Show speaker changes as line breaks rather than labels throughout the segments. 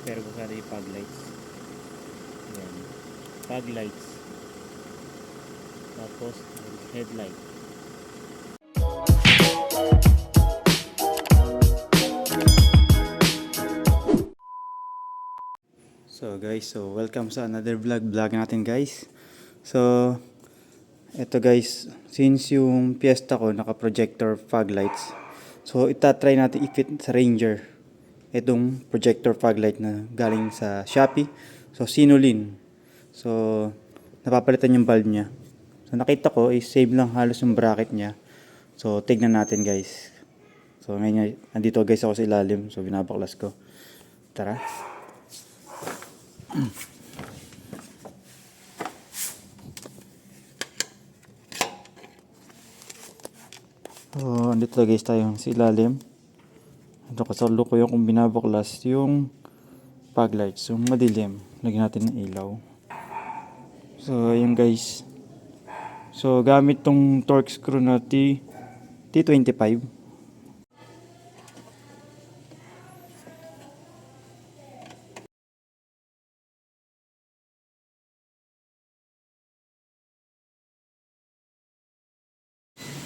Pero kung sana yung fog lights. Ayan. Fog lights. Tapos headlight. So guys, welcome sa another vlog natin guys. So eto guys, since yung Fiesta ko naka-projector fog lights, so itatry natin i-fit sa Ranger itong projector fog light na galing sa Shopee. So Sinulin. So napapalitan yung bulb niya. So nakita ko is save lang halos yung bracket niya. So tignan natin guys. So ngayon andito guys ako sa ilalim. So binabaklas ko. Tara. So andito guys tayo sa ilalim. Ito kasalukuyan kung binabaklas yung fog lights. So madilim. Lagyan natin ng ilaw. So ayun guys. So gamit tong torque screw na T25.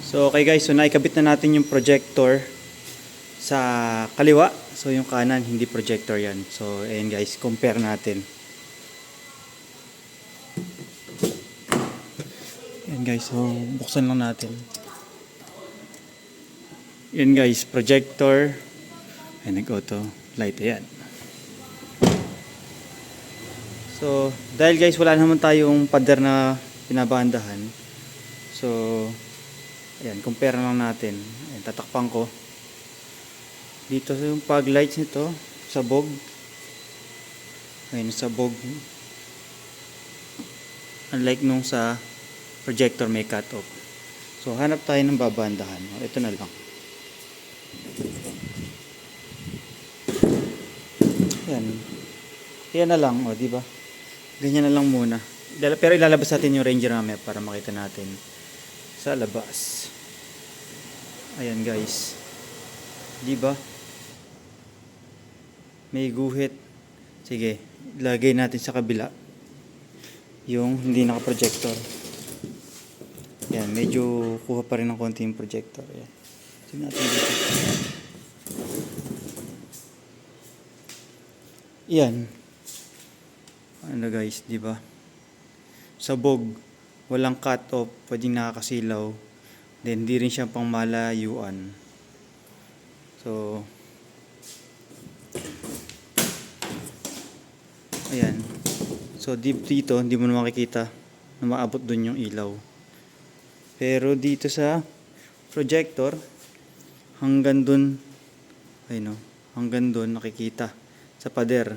So okay guys, so naikabit na natin yung projector sa kaliwa. So yung kanan hindi projector yan. So ayun guys, compare natin. Ayan guys, so buksan lang natin. Ayan guys, projector. Ayan, nag-auto light. Ayan. So dahil guys wala naman tayong pader na pinabandahan. So ayan, compare lang natin. Ayan, tatakpan ko. Dito yung fog lights nito, sabog. Ayan, sabog. Unlike nung sa projector may cut off. So hanap tayo ng babandahan. Ito na lang. Ayan. Ayan na lang, o di ba? Ganyan na lang muna. Pero ilalabas natin yung Ranger mamaya para makita natin sa labas. Ayan guys. Di ba? May guhit. Sige, lagay natin sa kabila yung hindi naka-projector. Ayan, medyo kuha pa rin ng konti yung projector. Ayan. Tignan natin dito. Ayan. Ano guys, di ba? Sabog. Walang cut off, pwedeng nakakasilaw. Then di rin siya pang malayuan. So ayan. So dito hindi mo na makikita na maabot dun yung ilaw. Pero dito sa projector hanggang dun, ayun, hanggang dun nakikita sa pader.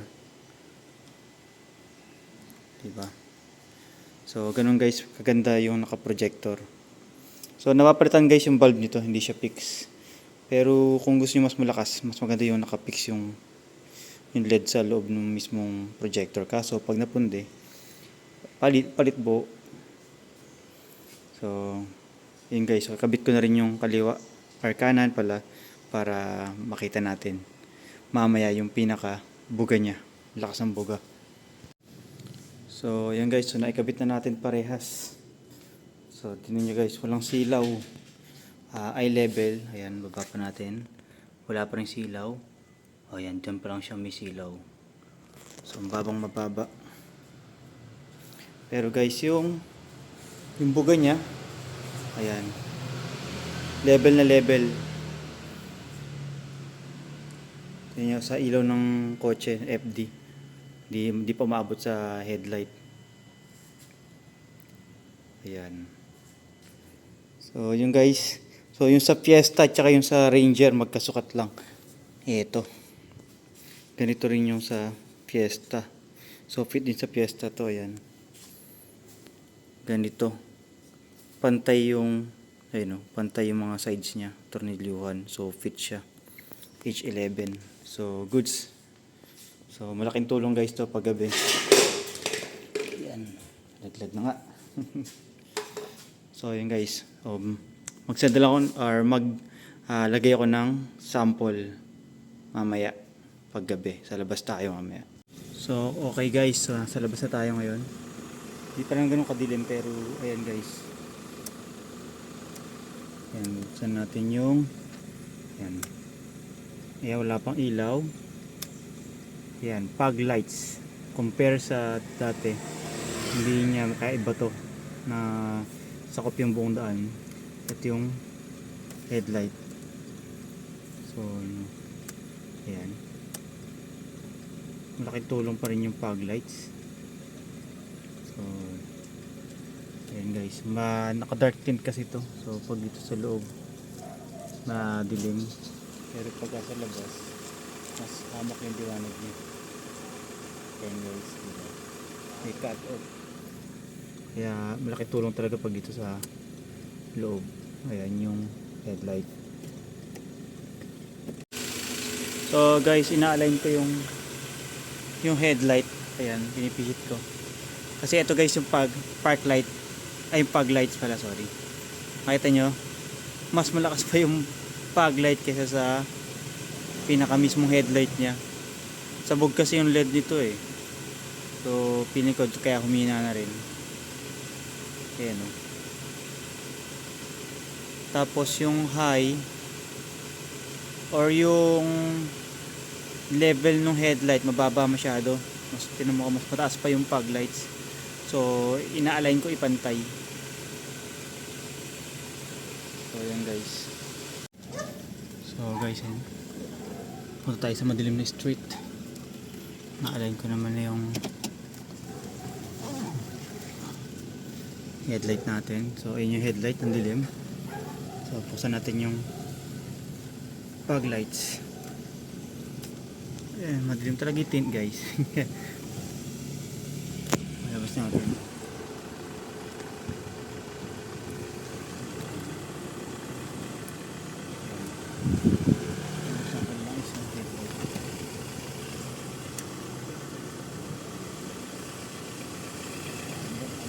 Diba? So, ganun guys, kaganda yung naka-projector. So, napapalitan guys yung bulb nito, hindi siya fix. Pero kung gusto niyo mas malakas, mas maganda yung naka-fix yung LED sa loob ng mismong projector. Kaso, pag napundi, palit buo. So, yun guys, so, kabit ko na rin yung kaliwa, or kanan pala, para makita natin mamaya yung pinaka buga niya. Lakas ng buga. So, yan guys. So, naikabit na natin parehas. So, tingnan nyo guys. Walang silaw. Eye level. Ayan, baba pa natin. Wala pa rin silaw. O, ayan. Diyan pa lang siya may silaw. So, mababa. Pero guys, yung buga niya, ayan. Level na level. Tingnan nyo, sa ilaw ng kotse, FD. Di pa maabot sa headlight. Ayan. So, yun guys. So, yung sa Fiesta at saka yung sa Ranger, magkasukat lang. Ito. Ganito rin yung sa Fiesta. So, fit din sa Fiesta to. Ayan. Ganito. Pantay yung, ayun, pantay yung mga sides niya. Tornilyuhan. So, fit siya. H11. So, goods. So, malaking tulong guys to pag gabi. Yan. Laglag na nga. So, yun guys. Magsendal ako or lagay ako ng sample mamaya pag gabi. Sa labas tayo mamaya. So okay guys, so nasa labas na tayo ngayon. Hindi pa lang ganun kadilim pero ayan guys. Ayan, buksan natin yung ayan. Ayan, wala pang ilaw. Ayan, fog lights. Compare sa dati, hindi niya makaiba to na sakop yung buong daan. Ito yung headlight. So ayan, malaking tulong pa rin yung fog lights. So ayan guys, naka dark tint kasi to. So pag dito sa loob madilim, pero pag sa labas mas hamak yung diwanag niya. Ayan guys, diba? May cut off, kaya malaking tulong talaga pag dito sa loob. Ayan yung headlight. So guys, ina-align ko yung headlight. Ayan, pinipisit ko. Kasi ito guys yung park light, ay yung fog lights pala, sorry. Makita nyo, mas malakas pa yung fog light kaysa sa pinaka mismong headlight nya. Sabog kasi yung LED nito eh. So pinikod kaya humina na rin. Ayan o. Tapos yung high or yung level ng headlight mababa masyado. Mas tinan mo, mas mataas pa yung fog lights. So ina-align ko ipantay. So yan guys. So guys, yan. Punta tayo sa madilim na street. Na-align ko naman na yung headlight natin. So ayun yung headlight ng dilim. So buksan natin yung fog lights. Madilim talaga yung tint guys. Malabas natin.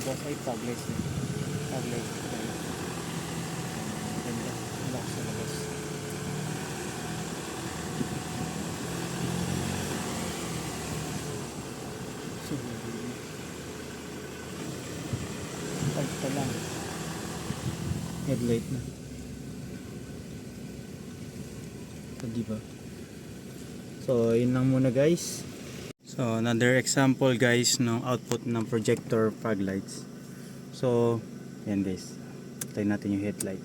Ang ay fog lights na. Fog lights. Ganda. Malakas sa labas. Pagka lang headlight na ito, diba? So yun lang muna guys. So another example guys ng output ng projector fog lights. So yan guys, tayo natin yung headlight.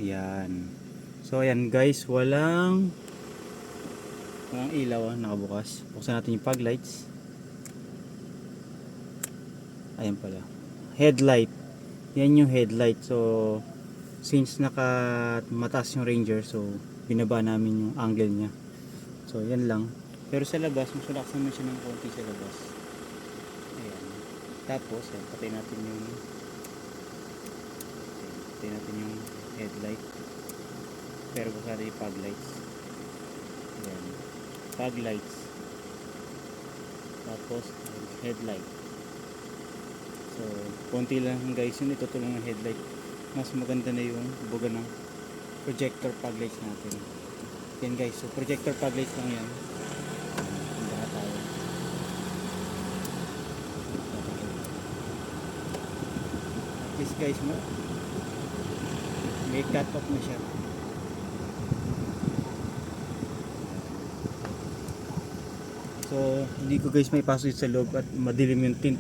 Yan. So ayan guys, walang ilaw, nakabukas. Buksan natin yung fog lights. Ayan pala, headlight. Yan yung headlight. So since mataas yung Ranger, so binaba namin yung angle nya. So yan lang. Pero sa labas, mas relax naman siya ng konti sa labas. Ayan. Tapos patayin natin yung headlight. Pero buksan natin yung fog lights. Ayan, fog lights. Tapos headlight. So konti lang guys yun, itutulong ng headlight. Mas maganda na yung buga ng projector fog lights natin. Yan guys, so projector fog lights lang yan. Punta tayo. At least guys, may cut off na siya. So hindi ko guys may pasok sa loob at madilim yung tint.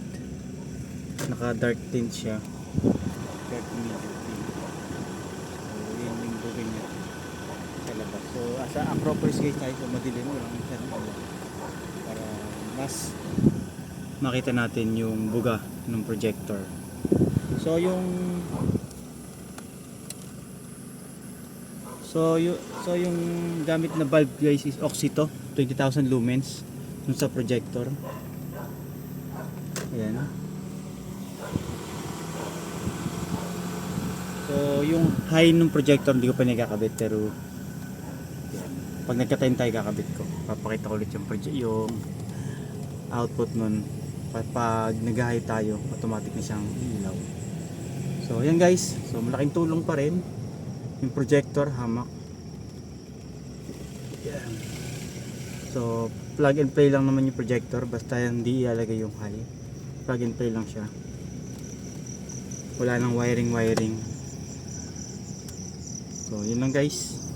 Naka dark tint siya. Dark medium tint. So yun yung bugay niya sa labas. So as a Acropolis guys tayo, so madilim mo lang para mas makita natin yung buga ng projector. So yung gamit na bulb guys is Oxito 20,000 lumens dun sa projector. Ayan. So yung high ng projector hindi ko pa nakakabit, pero yan. Pag nagka-time tayo kakabit ko, papakita ko ulit yung output nun. Pag nag-high tayo, automatic na siyang ilaw. So yan guys, so malaking tulong pa rin yung projector, hamak. Yan. So plug and play lang naman yung projector, basta hindi ilalagay yung high. Plug and play lang siya. Wala nang wiring. So yun lang guys.